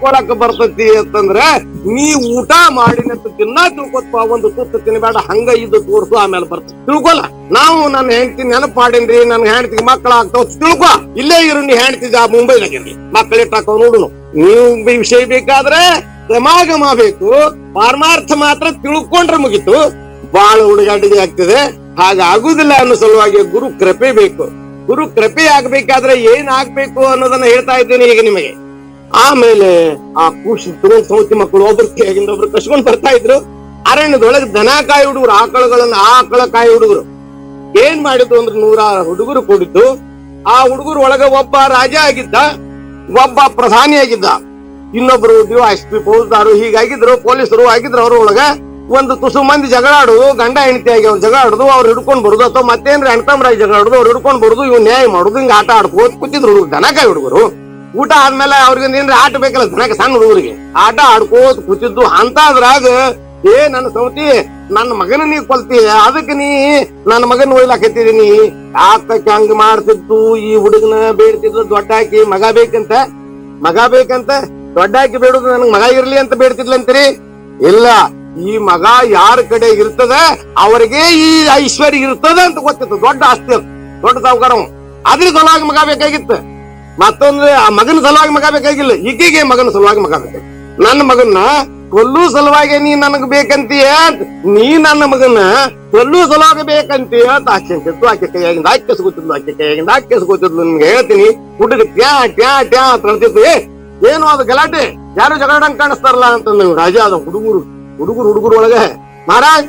ತಿಳ್ಕೊಳಕ್ ಬರ್ತತಿ ಅಂತಂದ್ರೆ ನೀ ಊಟ ಮಾಡಿನಂತ ತಿನ್ನ ತಿಳ್ಕೊತ್ಪ, ಒಂದು ತುತ್ತು ತಿನ್ಬೇಡ, ಹಂಗ ಇದು ತೋರ್ಸು, ಆಮೇಲೆ ಬರ್ತದೆ ತಿಳ್ಕೊಲ್ಲ. ನಾವು ನನ್ನ ಹೆಂಡತಿ ನೆನಪು ಮಾಡೇನ್ರಿ, ನನ್ ಹೆಂಡತಿಗೆ ಮಕ್ಕಳ ಆಗ್ತಾವ ತಿಳ್ಕೊ, ಇಲ್ಲೇ ಇರು, ನೀ ಹೆಂಡತಿದ ಮುಂಬೈನಾಗಿರ್ಲಿ, ಮಕ್ಕಳಿಟ್ಟಾಕ ನೋಡುನು. ನೀವು ವಿಷಯ ಬೇಕಾದ್ರೆ ಸಮಾಗಮ ಬೇಕು, ಪಾರಮಾರ್ಥ ಮಾತ್ರ ತಿಳ್ಕೊಂಡ್ರೆ ಮುಗಿತು, ಬಾಳ ಹುಡುಗಾಟಿಗೆ ಆಗ್ತದೆ. ಹಾಗಾಗುದಿಲ್ಲ ಅನ್ನೋ ಸಲುವಾಗಿ ಗುರು ಕೃಪೆ ಬೇಕು. ಗುರು ಕೃಪೆ ಆಗ್ಬೇಕಾದ್ರೆ ಏನ್ ಆಗ್ಬೇಕು ಅನ್ನೋದನ್ನ ಹೇಳ್ತಾ ಇದ್ದೇನೆ ಈಗ ನಿಮಗೆ. ಆಮೇಲೆ ಆ ಖುಷಿ ಸೌತಿ ಮಕ್ಕಳು ಒಬ್ರು ಕಸ್ಕೊಂಡ್ ಬರ್ತಾ ಇದ್ರು. ಅರಣ್ಯದೊಳಗೆ ದನ ಕಾಯಿ ಹುಡುಗರು, ಆಕಳ ಕಾಯಿ ಹುಡುಗರು ಏನ್ ಮಾಡಿದ್ರು ಅಂದ್ರೆ 100 ಹುಡುಗರು ಕೂಡಿದ್ದು. ಆ ಹುಡುಗರು ಒಳಗ ಒಬ್ಬ ರಾಜ ಆಗಿದ್ದ, ಒಬ್ಬ ಪ್ರಧಾನಿ ಆಗಿದ್ದ, ಇನ್ನೊಬ್ರು SP ಫೌಜ್ದಾರು ಹೀಗಾಗಿದ್ರು, ಪೊಲೀಸರು ಆಗಿದ್ರು. ಅವ್ರ ಒಳಗ ಒಂದು ತುಸು ಮಂದಿ ಜಗಳ ಆಡುದು, ಗಂಡ ಹೆಂಡತಿ ಆಗಿ ಅವ್ರು ಜಗಳ ಆಡುದು, ಅವ್ರು ಹಿಡ್ಕೊಂಡ್ ಬರುದು, ಅಥವಾ ಮತ್ತೇನ್ರಿ ಅಣ್ತಮ್ರಾಗಿ ಜಗಳ ಆಡುದು, ಅವ್ರು ಹಿಡ್ಕೊಂಡ್ ಬರುದು, ಇವ್ ನ್ಯಾಯ ಮಾಡುದು, ಹಿಂಗ ಆಟ ಆಡ್ಕೋತ ಕೂತಿದ್ರು ಹುಡುಗರು, ದನಕಾಯಿ ಹುಡುಗರು. ಊಟ ಆದ್ಮೇಲೆ ಅವ್ರಿಗೆ ಏನ್ರಿ ಆಟ ಬೇಕಲ್ಲ ದನಕ ಸಣ್ಣ ಹುಡುಗರಿಗೆ, ಆಟ ಆಡ್ಕೋತ ಕೂತಿದ್ದು. ಅಂತದ್ರಾಗ ನನ್ನ ಸೌತಿ ನನ್ನ ಮಗನ ನೀ ಕೊಲ್ತಿ, ಅದಕ್ಕೆ ನೀ ನನ್ನ ಮಗನ ಒಯ್ಲಾಕತ್ತಿದೀನಿ, ಯಾಕೆ ಹಂಗ ಮಾಡ್ತಿದ್ದು? ಈ ಹುಡುಗನ ಬೇಡ್ತಿದ್ರು, ದೊಡ್ಡ ಹಾಕಿ ಮಗ ಬೇಕಂತ ದೊಡ್ಡ ಹಾಕಿ ಬೇಡುದು, ನನ್ಗ್ ಮಗ ಇರ್ಲಿ ಅಂತ ಬೇಡ್ತಿದ್ಲಂತೀರಿ? ಇಲ್ಲ, ಈ ಮಗ ಯಾರ ಕಡೆ ಇರ್ತದ ಅವರಿಗೆ ಈ ಐಶ್ವರ್ಯ ಇರ್ತದ ಅಂತ ಗೊತ್ತಿತ್ತು. ದೊಡ್ಡ ಆಸ್ತಿ, ದೊಡ್ಡ ಸಾವುಕಾರ, ಅದ್ರ ಸಲುವಾಗಿ ಮಗ ಬೇಕಾಗಿತ್ತು. ಮತ್ತೊಂದು ಆ ಮಗನ ಸಲುವಾಗಿ ಮಗ ಬೇಕಾಗಿಲ್ಲ, ಈಕೆಗೆ ಮಗನ ಸಲುವಾಗಿ ಮಗ ಬೇಕಾಗಿತ್ತು. ನನ್ನ ಮಗನ್ನ ಕೊಲ್ಲೂ ಸಲುವಾಗಿ ನೀ ನನಗ್ ಬೇಕಂತೀಯ, ನೀ ನನ್ನ ಮಗನ ಕೊಲ್ಲೂ ಸಲುವಾಗಿ ಬೇಕಂತೀಯ ಅಂತ ಆಕೆ ಅಂತಿತ್ತು. ಆಕೆ ಕೈಯಾಗಿಂದ ಹಾಕಿಸ್ಕೊತಿದ್ಲು. ನಿಮ್ಗೆ ಹೇಳ್ತೀನಿ, ಹುಡುಗ ಟ್ಯಾ ಅಂತ ಹೇಳ್ತಿತ್ತು. ಏನು ಅದು ಗಲಾಟೆ, ಯಾರು ಜಗಳಂಗ್ ಕಾಣಿಸ್ತಾರಲ್ಲ ಅಂತಂದ ರಾಜ. ಅದ ಹುಡುಗರು ಒಳಗೆ, ಮಹಾರಾಜ್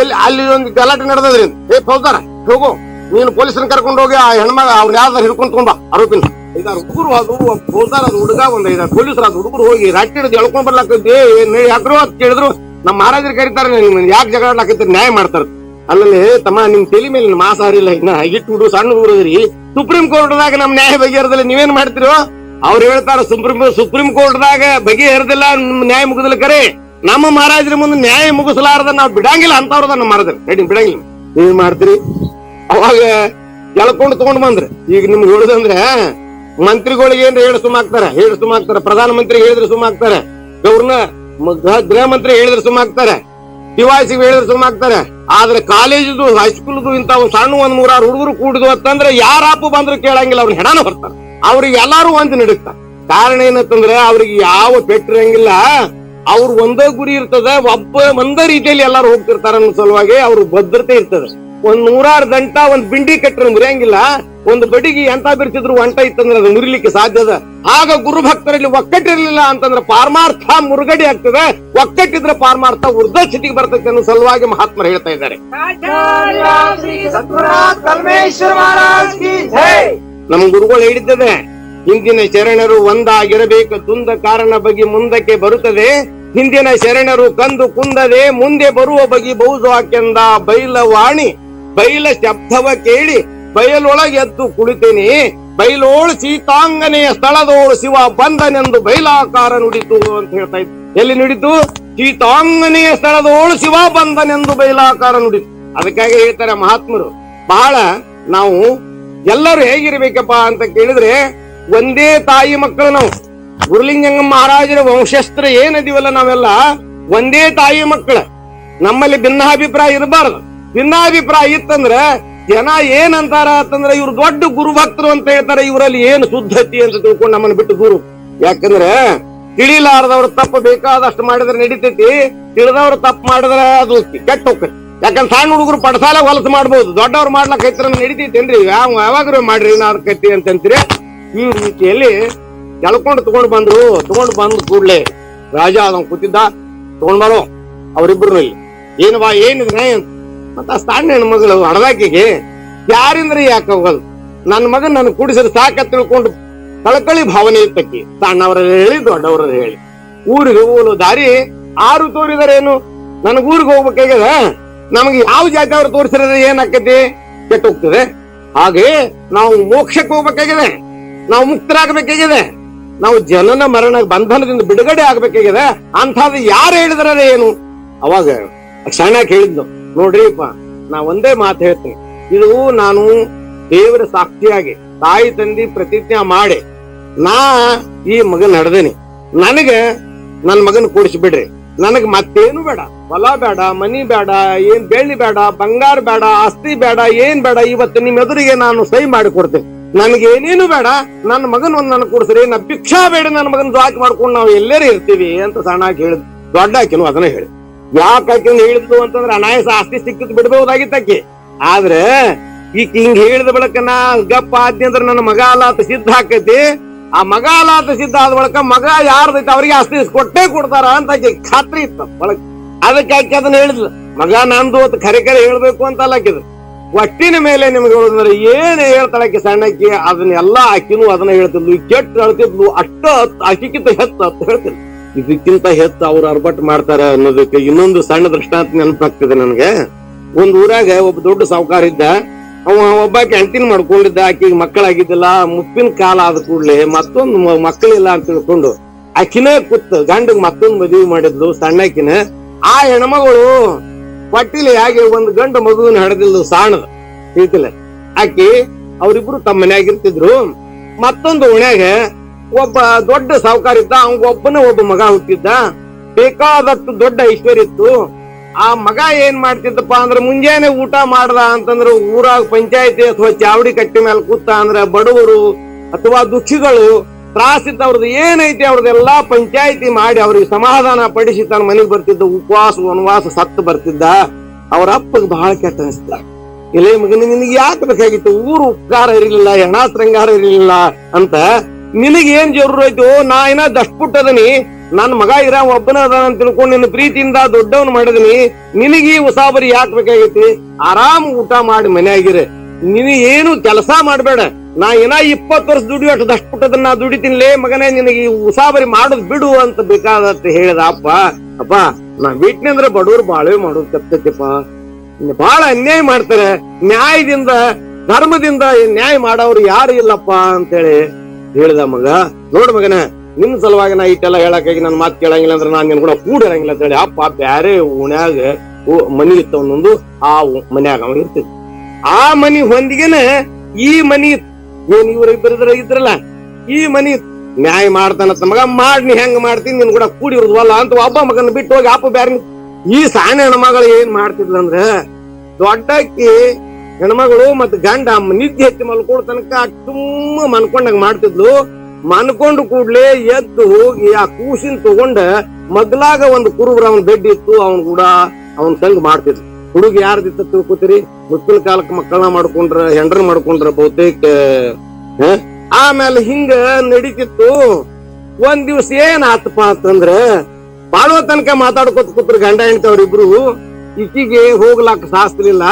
ಎಲ್ಲಿ ಅಲ್ಲಿ ಒಂದು ಗಲಾಟೆ ನಡೆದ್ರಿ, ಫೌಜ್ದಾರ ಹೋಗು, ನೀನು ಪೊಲೀಸರನ್ನ ಕರ್ಕೊಂಡು ಹೋಗಿ ಆ ಹೆಣ್ಮಗ ಅವ್ರು ಯಾವ್ದಾರು ಹಿಡ್ಕೊಂಡ್ ತಗೊಂಬ ಆರೋಪಿನ. 5-6 ಹುಡುಗರು, ಅದು ಫೌಜ್ದಾರ, ಅದು ಹುಡುಗ, 1-5 ಪೊಲೀಸರು, ಅದು ಹುಡುಗರು ಹೋಗಿ ರಾಟಿ ಹಿಡಿದು ಎಳ್ಕೊಂಡ್ ಬರ್ಲಾಕೈತಿ. ಯಾಕ್ರು ಅಂತ ಕೇಳಿದ್ರು, ನಮ್ಮ ಮಹಾರಾಜರು ಕರೀತಾರೆ, ನಿಮ್ ಯಾಕೆ ಜಗಳ ಆಡ್ಲಾಕೈತಿ, ನ್ಯಾಯ ಮಾಡ್ತಾರ. ಅಲ್ಲಲ್ಲಿ ತಮ್ಮ ನಿಮ್ ತಲೆ ಮೇಲೆ ಮಾಸಾರಿಲ್ಲ, ಇನ್ನ ಹಿಟ್ಟು ಹುಡುಗ ಸಣ್ಣ ಹುಡುಗರಿ, ಸುಪ್ರೀಂ ಕೋರ್ಟ್ದಾಗ ನಮ್ ನ್ಯಾಯ ಬಗೆಹರದಿಲ್ಲ, ನೀವೇನ್ ಮಾಡ್ತಿರೋ? ಅವ್ರು ಹೇಳ್ತಾರ ಸುಪ್ರೀಂ ಕೋರ್ಟ್ದಾಗ ಬಗೆಹರದಿಲ್ಲ, ನ್ಯಾಯ ಮುಗಿದಿಲ್ಲ. ಕರೆ ನಮ್ಮ ಮಹಾರಾಜರ ಮುಂದೆ ನ್ಯಾಯ ಮುಗಿಸಲಾರದ ನಾವು ಬಿಡಂಗಿಲ್ಲ ಅಂತವ್ರದ ನಮ್ಮ ಮಹಾರಾಜರು ಬಿಡಂಗಿಲ್ಲ. ನೀವ್ ಮಾಡ್ತೀರಿ? ಅವಾಗ ಎಳ್ಕೊಂಡು ತಗೊಂಡ್ ಬಂದ್ರಿ. ಈಗ ನಿಮ್ಗೆ ಹೇಳುದಂದ್ರೆ ಮಂತ್ರಿಗಳಿಗೆ ಏನ್ರ ಹೇಳಿ ಸುಮ್ಮಾಗ್ತಾರೆ, ಪ್ರಧಾನ ಮಂತ್ರಿ ಹೇಳಿದ್ರೆ ಸುಮ್ಮಾಗ್ತಾರೆ, ಗೃಹ ಮಂತ್ರಿ ಹೇಳಿದ್ರೆ ಸುಮ್ಮಾಗ್ತಾರೆ, ಡಿವೈಸಿಗೆ ಹೇಳಿದ್ರೆ ಸುಮ್ಮಾಗ್ತಾರೆ. ಆದ್ರೆ ಕಾಲೇಜು ಹೈಸ್ಕೂಲ್ದು ಇಂತ ಸಣ್ಣ 100-100 ಹುಡುಗರು ಕೂಡಿದ್ವು ಅಂತಂದ್ರೆ ಯಾರ ಅಪ್ಪು ಬಂದ್ರು ಕೇಳಂಗಿಲ್ಲ, ಅವ್ರನ್ನ ಹೆಣಾನ ಬರ್ತಾರೆ. ಅವ್ರಿಗೆ ಎಲ್ಲಾರು ಒಂದು ನಡುಕ್ತಾರೆ. ಕಾರಣ ಏನಂತಂದ್ರೆ ಅವ್ರಿಗೆ ಯಾವ ಪೆಟ್ಟಿರಂಗಿಲ್ಲ, ಅವ್ರು ಒಂದೇ ಗುರಿ ಇರ್ತದೆ, ಒಂದೇ ರೀತಿಯಲ್ಲಿ ಎಲ್ಲಾರು ಹೋಗ್ತಿರ್ತಾರ ಅನ್ನೋ ಸಲುವಾಗಿ ಅವ್ರ ಭದ್ರತೆ ಇರ್ತದೆ. 100 ಗಂಟ ಒಂದ್ ಬಿಂಡಿ ಕಟ್ಟರೆ ಮುರಿಯಂಗಿಲ್ಲ, ಒಂದು ಬಡಿಗೆ ಎಂತ ಬಿರ್ತಿದ್ರು ಒಂಟ ಇತ್ತಂದ್ರೆ ಅದು ಮುರಿಲಿಕ್ಕೆ ಸಾಧ್ಯದ. ಆಗ ಗುರು ಭಕ್ತರಲ್ಲಿ ಒಕ್ಕಟ್ಟಿರ್ಲಿಲ್ಲ ಅಂತಂದ್ರೆ ಪಾರಮಾರ್ಥ ಮುರುಗಡೆ ಆಗ್ತದೆ, ಒಕ್ಕಟ್ಟಿದ್ರೆ ಪಾರಮಾರ್ಥ ಉರ್ಧ ಸ್ಥಿತಿಗೆ ಬರ್ತೈತೆ ಅನ್ನೋ ಸಲುವಾಗಿ ಮಹಾತ್ಮರು ಹೇಳ್ತಾ ಇದ್ದಾರೆ. ನಮ್ ಗುರುಗಳು ಹೇಳಿದ್ದದೆ, ಹಿಂದಿನ ಶರಣರು ಒಂದಾಗಿರಬೇಕು, ತುಂದ ಕಾರಣ ಬಗೆ ಮುಂದಕ್ಕೆ ಬರುತ್ತದೆ, ಹಿಂದಿನ ಶರಣರು ಕಂದು ಕುಂದದೆ ಮುಂದೆ ಬರುವ ಬಗೆ ಬಹುದು ಹಾಕೆಂದ, ಬೈಲವಾಣಿ ಬೈಲ ಶಬ್ದವ ಕೇಳಿ ಬಯಲೊಳಗೆ ಎದ್ದು ಕುಳಿತೇನೆ, ಬೈಲೋಳು ಸೀತಾಂಗನೆಯ ಸ್ಥಳದೋಳು ಶಿವ ಬಂದನೆಂದು ಬೈಲಾಕಾರ ನುಡಿತು ಅಂತ ಹೇಳ್ತಾ ಇತ್ತು. ಎಲ್ಲಿ ನುಡಿತು? ಸೀತಾಂಗನೆಯ ಸ್ಥಳದೋಳು ಶಿವ ಬಂದನೆಂದು ಬೈಲಾಕಾರ ನುಡಿತು. ಅದಕ್ಕಾಗಿ ಹೇಳ್ತಾರೆ ಮಹಾತ್ಮರು, ಬಹಳ ನಾವು ಎಲ್ಲರೂ ಹೇಗಿರ್ಬೇಕಪ್ಪ ಅಂತ ಕೇಳಿದ್ರೆ, ಒಂದೇ ತಾಯಿ ಮಕ್ಕಳು ನಾವು. ಗುರುಲಿಂಗಮ್ಮ ಮಹಾರಾಜರ ವಂಶಸ್ತ್ರ ಏನದಿವಲ್ಲ ನಾವೆಲ್ಲ ಒಂದೇ ತಾಯಿ ಮಕ್ಕಳ. ನಮ್ಮಲ್ಲಿ ಭಿನ್ನಾಭಿಪ್ರಾಯ ಇರಬಾರ್ದು. ಭಿನ್ನಾಭಿಪ್ರಾಯ ಇತ್ತಂದ್ರೆ ಜನ ಏನಂತಾರ ಅಂತಂದ್ರೆ ಇವ್ರು ದೊಡ್ಡ ಗುರು ಭಕ್ತರು ಅಂತ ಹೇಳ್ತಾರೆ, ಇವರಲ್ಲಿ ಏನು ಶುದ್ಧತಿ ಅಂತ ತಿಳ್ಕೊಂಡು ನಮ್ಮನ್ನ ಬಿಟ್ಟು ದೂರು. ಯಾಕಂದ್ರೆ ತಿಳಿಲಾರದವ್ರು ತಪ್ಪು ಬೇಕಾದಷ್ಟು ಮಾಡಿದ್ರೆ ನಡೀತೈತಿ, ತಿಳಿದವ್ರು ತಪ್ಪು ಮಾಡಿದ್ರೆ ಅದು ಕೆಟ್ಟ ಹೋಗ್ತೈತಿ. ಯಾಕಂದ್ರೆ ಸಣ್ಣ ಹುಡುಗರು ಪಡಸಾಲ ಹೊಲಸು ಮಾಡ್ಬೋದು, ದೊಡ್ಡವ್ರು ಮಾಡ್ಲಕ್ಕೈತ್ರ ನಡೀತೈತೇನ್ರಿ, ಯಾವಾಗ್ರೂ ಮಾಡ್ರಿ ನಾರ್ಕೈತಿ ಅಂತಂತೀರಿ. ಈ ರೀತಿಯಲ್ಲಿ ಎಳ್ಕೊಂಡು ತಗೊಂಡು ಬಂದ್ ಕೂಡ್ಲೆ ರಾಜ ಅದನ್ ಕೂತಿದ್ದ, ತಗೊಂಡ್ ಬರೋ ಅವ್ರಿಬ್ರು ಏನಿದ್ ನ್ಯಾಯ ಅಂತ. ಮತ್ತ ಸಣ್ಣ ಹೆಣ್ಮಗಳು ಹಡದಾಕಿಗೆ ಯಾರಿಂದ್ರೆ ಯಾಕೆ ಹೋಗಲ್, ನನ್ನ ಮಗನ್ ನನ್ ಕೂಡಿಸಿದ್ರೆ ಸಾಕ ತಿಳ್ಕೊಂಡು ಕಳಕಳಿ ಭಾವನೆ ಇರ್ತಕ್ಕಿ. ಸಣ್ಣವ್ರಲ್ಲಿ ಹೇಳಿ ದೊಡ್ಡವ್ರಲ್ಲಿ ಹೇಳಿ ಊರಿಗೆ ಹೋಗಲು ದಾರಿ 6 ತೋರಿದಾರೇನು, ನನ್ಗ ಊರಿಗೆ ಹೋಗ್ಬೇಕಾಗ್ಯದ, ನಮ್ಗೆ ಯಾವ ಜಾತಿ ಅವ್ರು ತೋರಿಸಿದ್ರೆ ಏನಾಕತಿ, ಕೆಟ್ಟ ಹೋಗ್ತದೆ. ಹಾಗೆ ನಾವು ಮೋಕ್ಷಕ್ಕೆ ಹೋಗ್ಬೇಕಾಗಿದೆ, ನಾವು ಮುಕ್ತರಾಗಬೇಕಾಗಿದೆ, ನಾವು ಜನನ ಮರಣ ಬಂಧನದಿಂದ ಬಿಡುಗಡೆ ಆಗ್ಬೇಕಾಗಿದೆ. ಅಂಥದ್ದು ಯಾರು ಹೇಳಿದ್ರೆ ಏನು? ಅವಾಗ ಕ್ಷಣಕ್ಕೆ ಹೇಳಿದ್ನು, ನೋಡ್ರಿಪ್ಪ ನಾ ಒಂದೇ ಮಾತು ಹೇಳ್ತೀನಿ, ಇದು ನಾನು ದೇವರ ಸಾಕ್ಷಿಯಾಗಿ ತಾಯಿ ತಂದಿ ಪ್ರತಿಜ್ಞಾ ಮಾಡಿ ನಾ ಈ ಮಗನ್ ನಡೆದೇನಿ. ನನಗೆ ನನ್ ಮಗನ್ ಕೂಡಿಸ್ಬಿಡ್ರಿ, ನನಗ್ ಮತ್ತೇನು ಬೇಡ, ಹೊಲ ಬೇಡ, ಮನಿ ಬೇಡ, ಏನ್ ಬೆಳ್ಳಿ ಬೇಡ, ಬಂಗಾರ ಬೇಡ, ಆಸ್ತಿ ಬೇಡ, ಏನ್ ಬೇಡ, ಇವತ್ತು ನಿಮ್ ಎದುರಿಗೆ ನಾನು ಸಹಿ ಮಾಡಿ ಕೊಡ್ತೇನೆ, ನನಗೇನೇನು ಬೇಡ, ನನ್ನ ಮಗನ್ ಒಂದ್ ನನ್ ಕೂಡಿಸ್ರಿ, ನಾ ಭಿಕ್ಷಾ ಬೇಡ, ನನ್ನ ಮಗನ್ ದ್ವಾಕ್ ಮಾಡ್ಕೊಂಡು ನಾವು ಎಲ್ಲರೂ ಇರ್ತೀವಿ ಅಂತ ಸಣ್ಣ ಹಾಕಿ ಹೇಳಿದ್. ದೊಡ್ಡ ಹಾಕಿನು ಅದನ್ನ ಹೇಳಿ. ಯಾಕೆ ಆಕಿನ ಹೇಳಿದ್ಲು ಅಂತಂದ್ರೆ ಅನಾಯಸ ಆಸ್ತಿ ಸಿಕ್ಕಿದ್ ಬಿಡ್ಬಹುದಾಗಿತ್ತು ಆಕಿ. ಆದ್ರೆ ಈಗ ಹಿಂಗ್ ಹೇಳಿದ ಬಳಕ ನಾ ಗಪ್ಪ ಆದ್ನಿ ಅಂದ್ರೆ ನನ್ನ ಮಗ ಅಲಾತ ಸಿದ್ಧ ಹಾಕೈತಿ. ಆ ಮಗ ಅಲಾತ ಸಿದ್ಧ ಆದ ಬಳಕ ಮಗ ಯಾರ್ದೈತಿ ಅವ್ರಿಗೆ ಆಸ್ತಿ ಕೊಟ್ಟೇ ಕೊಡ್ತಾರ ಅಂತ ಆಕಿ ಖಾತ್ರಿ ಇತ್ತು ಬಳಕ. ಅದಕ್ಕೆ ಆಕಿ ಅದನ್ನ ಹೇಳಿದ್ಲು, ಮಗ ನಂದು ಅಂತ ಖರೆ ಖರೆ ಹೇಳ್ಬೇಕು ಅಂತ ಅಲ್ಲ ಆಕಿದ್. ಒಟ್ಟಿನ ಮೇಲೆ ನಿಮ್ಗೆ ಹೇಳಿದ್ರೆ ಏನ್ ಹೇಳ್ತಾಳಕ್ಕೆ ಸಣ್ಣಕ್ಕಿ ಅದನ್ನೆಲ್ಲಾ ಆಕಿನೂ ಅದನ್ನ ಹೇಳ್ತಿದ್ಲು. ಕೆಟ್ಟ ಹೇಳ್ತಿದ್ಲು, ಅಷ್ಟ ಆಕಿಕ್ಕಿಂತ ಹೆಚ್ಚು ಅಂತ ಹೇಳ್ತಿದ್ಲು. ಇದಕ್ಕಿಂತ ಹೆಚ್ಚು ಅವ್ರು ಅರ್ಬಟ್ ಮಾಡ್ತಾರ ಅನ್ನೋದಕ್ಕೆ ಇನ್ನೊಂದು ಸಣ್ಣ ದೃಷ್ಟಾಂತ ನೆನಪಾಗ್ತದೆ ನನಗೆ. ಒಂದ್ ಊರಾಗ ಒಬ್ಬ ದೊಡ್ಡ ಸಾವುಕಾರ ಇದ್ದ. ಅವ ಒಬ್ಬ ಕ್ಯಾಂಟೀನ್ ಮಾಡ್ಕೊಂಡಿದ್ದ. ಆಕಿಗೆ ಮಕ್ಕಳಾಗಿದ್ದಿಲ್ಲ. ಮುಪ್ಪಿನ ಕಾಲ ಆದ ಕೂಡ್ಲೆ ಮತ್ತೊಂದು ಮಕ್ಕಳಿಲ್ಲ ಅಂತ ತಿಳ್ಕೊಂಡು ಆಕಿನೇ ಕೂತ್ ಗಂಡಗ್ ಮತ್ತೊಂದು ಮದುವೆ ಮಾಡಿದ್ಲು ಸಣ್ಣಕಿನ. ಆ ಹೆಣ್ಮಗಳು ಹೊಟ್ಟಿಲಿ ಹಾಗೆ ಒಂದ್ ಗಂಡ ಮಗುವಿನ ಹಡದಿಲ್ದು ಸಾಣದ ತಿಳಿತಿಲ್ಲ. ಆಕಿ ಅವ್ರಿಬ್ರು ತಮ್ಮ ಮನ್ಯಾಗಿರ್ತಿದ್ರು. ಮತ್ತೊಂದು ಓಣ್ಯಾಗ ಒಬ್ಬ ದೊಡ್ಡ ಸಾವುಕಾರ ಇದ್ದ. ಒಬ್ಬನ ಒಬ್ಬ ಮಗ ಹುಟ್ಟಿದ್ದ. ಬೇಕಾದಷ್ಟು ದೊಡ್ಡ ಐಶ್ವರ್ಯ ಇತ್ತು. ಆ ಮಗ ಏನ್ ಮಾಡ್ತಿದ್ದಪ್ಪ ಅಂದ್ರೆ ಮುಂಜಾನೆ ಊಟ ಮಾಡ್ದ ಅಂತಂದ್ರೆ ಊರಾಗ ಪಂಚಾಯತಿ ಅಥವಾ ಚಾವಡಿ ಕಟ್ಟಿ ಮೇಲೆ ಕೂತ ಅಂದ್ರೆ ಬಡವರು ಅಥವಾ ದುಃಖಿಗಳು ತ್ರಾಸಿದ್ದವ್ರದ್ದು ಏನೈತಿ ಅವ್ರದ್ದೆಲ್ಲಾ ಪಂಚಾಯತಿ ಮಾಡಿ ಅವ್ರಿಗೆ ಸಮಾಧಾನ ಪಡಿಸಿ ತನ್ನ ಮನೆಗೆ ಬರ್ತಿದ್ದ. ಉಪವಾಸ ವನವಾಸ ಸತ್ತು ಬರ್ತಿದ್ದ. ಅವ್ರ ಅಪ್ಪಗೆ ಬಹಳ ಕೆಟ್ಟ ಅನಿಸ್ತ. ಇಲ್ಲೇ ಮಗನ ನಿನಗೆ ಯಾಕೆ ಬೇಕಾಗಿತ್ತು? ಊರು ಉಪಕಾರ ಇರಲಿಲ್ಲ, ಹೆಣ ಶೃಂಗಾರ ಇರಲಿಲ್ಲ ಅಂತ ನಿನಗೆ ಏನ್ ಜರೂರು ಆಯ್ತು? ನಾ ಏನ ದಷ್ಟಪುಟ್ಟದನಿ, ನನ್ ಮಗ ಇರ ಒಬ್ಬನ ಅದಾನ ಅಂತ ತಿಳ್ಕೊಂಡು ನಿನ್ನ ಪ್ರೀತಿಯಿಂದ ದೊಡ್ಡವನ್ ಮಾಡಿದನಿ. ನಿನಗೀ ಉಸಾಬರಿ ಯಾಕೆ ಬೇಕಾಗೈತಿ? ಆರಾಮ್ ಊಟ ಮಾಡಿ ಮನೆಯಾಗಿರ. ನಿನಗೆ ಏನು ಕೆಲಸ ಮಾಡ್ಬೇಡ. ನಾ ಏನ 20 ವರ್ಷ ದುಡಿಯೋ ಅಷ್ಟು ದಷ್ಟಪುಟ್ಟದನ್ನ ನಾ ದುಡಿತೀನಿಲೇ ಮಗನೇ, ನಿನಗೆ ಉಸಾಬರಿ ಮಾಡೋದ್ ಬಿಡು ಅಂತ ಬೇಕಾದತ್ತ ಹೇಳಿದ ಅಪ್ಪ. ಅಪ್ಪ ನಾ ಬಿಟ್ನಿ ಅಂದ್ರೆ ಬಡವ್ರು ಬಾಳೆ ಮಾಡೋದು ತಪ್ತೈತಿಪ್ಪ, ಬಹಳ ಅನ್ಯಾಯ ಮಾಡ್ತಾರೆ. ನ್ಯಾಯದಿಂದ ಧರ್ಮದಿಂದ ನ್ಯಾಯ ಮಾಡೋರು ಯಾರು ಇಲ್ಲಪ್ಪ ಅಂತೇಳಿ ಹೇಳಿದ ಮಗ. ನೋಡ್ ಮಗನ, ನಿಮ್ ಸಲುವಾಗಿ ನಾ ಇಟ್ಟೆಲ್ಲ ಹೇಳಕ್ಕಾಗಿ ನನ್ ಮಾತು ಕೇಳಂಗಿಲ್ಲ ಅಂದ್ರೆ ನಾನ್ ನಿನ್ ಕೂಡ ಕೂಡಿರಂಗಿಲ್ಲ ಅಂತ ಹೇಳಿ ಅಪ್ಪ ಬ್ಯಾರೆ ಓಣ್ಯಾಗ ಮನಿ ಇತ್ತ ಒಂದೊಂದು. ಆ ಮನ್ಯಾಗ ಅವ ಇರ್ತಿದ್ದ. ಆ ಮನಿ ಹೊಂದಿಗೆನೆ ಈ ಮನಿ ಏನ್ ಇವ್ರಿಬ್ಬರಿದ್ರ ಇದ್ರಲ್ಲ, ಈ ಮನಿ ನ್ಯಾಯ ಮಾಡ್ತಾನತ್ತ ಮಗ. ನೀ ಹೆಂಗ್ ಮಾಡ್ತೀನಿ, ನಿನ್ ಕೂಡ ಕೂಡಿ ಇರುದವಲ್ಲ ಅಂತ ಒಬ್ಬ ಮಗನ ಬಿಟ್ಟು ಹೋಗಿ ಅಪ್ಪ ಬ್ಯಾರ. ಈ ಸಣ್ಣ ಹೆಣ್ಮಗಳು ಏನ್ ಮಾಡ್ತಿದ್ಲಂದ್ರ, ದೊಡ್ಡಕ್ಕಿ ಹೆಣ್ಮಗಳು ಮತ್ ಗಂಡ ನಿದ್ದೆ ಹೆಚ್ಚಿ ಮಲ್ಕೊಳ್ ತನಕ ತುಂಬ ಮನ್ಕೊಂಡಂಗ ಮಾಡ್ತಿದ್ಲು. ಮನ್ಕೊಂಡು ಕೂಡ್ಲೆ ಎದ್ದು ಹೋಗಿ ಆ ಕೂಸಿನ ತಗೊಂಡ ಮಗ್ಲಾಗ ಒಂದು ಕುರುಬ್ರ ಅವನ್ ಬೆಡ್ ಇತ್ತು, ಅವನ್ ಕೂಡ ಅವನ್ ಸಂಗ್ ಮಾಡ್ತಿದ್ರು. ಹುಡುಗಿ ಯಾರ್ದಿತ್ತ ತಿಳ್ಕೊತೀರಿ? ಮುತ್ತಿನ ಕಾಲಕ್ಕೆ ಮಕ್ಕಳನ್ನ ಮಾಡ್ಕೊಂಡ್ರ, ಹೆಂಡ್ರ ಮಾಡ್ಕೊಂಡ್ರ ಬಹುತೇಕ. ಆಮೇಲೆ ಹಿಂಗ ನಡೀತಿತ್ತು. ಒಂದ್ ದಿವ್ಸ ಏನ್ ಆತಪ್ಪ ಅಂತಂದ್ರ, ಬಾಳುವ ತನಕ ಮಾತಾಡ್ಕೊತ ಕೂತ್ರು ಗಂಡ ಹೆಂಡತಿ ಅವ್ರಿಬ್ರು. ಈಕಿಗೆ ಹೋಗ್ಲಾಕ ಶಾಸ್ತ್ರಿಲ್ಲ.